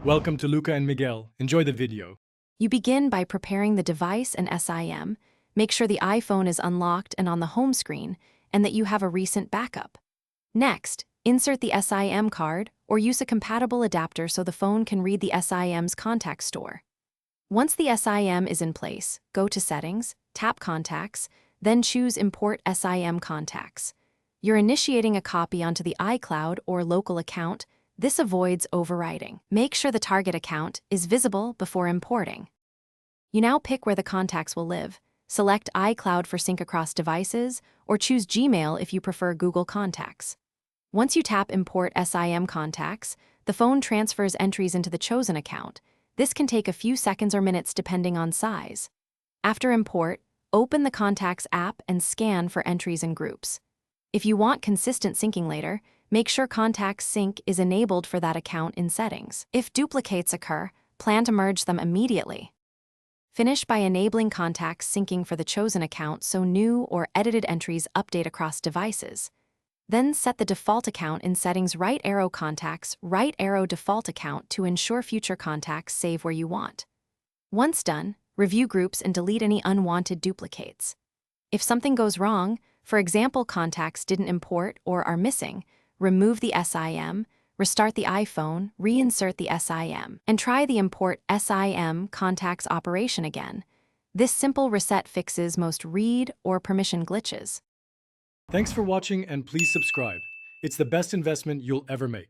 Welcome to Luca and Miguel. Enjoy the video. You begin by preparing the device and SIM. Make sure the iPhone is unlocked and on the home screen, and that you have a recent backup. Next, insert the SIM card or use a compatible adapter so the phone can read the SIM's contact store. Once the SIM is in place, go to Settings, tap Contacts, then choose Import SIM Contacts. You're initiating a copy onto the iCloud or local account. This avoids overwriting. Make sure the target account is visible before importing. You now pick where the contacts will live. Select iCloud for sync across devices, or choose Gmail if you prefer Google Contacts. Once you tap Import SIM Contacts, the phone transfers entries into the chosen account. This can take a few seconds or minutes depending on size. After import, open the Contacts app and scan for entries and groups. If you want consistent syncing later, make sure Contacts Sync is enabled for that account in Settings. If duplicates occur, plan to merge them immediately. Finish by enabling Contacts Syncing for the chosen account so new or edited entries update across devices. Then set the default account in Settings right arrow Contacts, right arrow Default Account to ensure future contacts save where you want. Once done, review groups and delete any unwanted duplicates. If something goes wrong, for example contacts didn't import or are missing, remove the SIM, restart the iPhone, reinsert the SIM, and try the Import SIM Contacts operation again. This simple reset fixes most read or permission glitches. Thanks for watching and please subscribe. It's the best investment you'll ever make.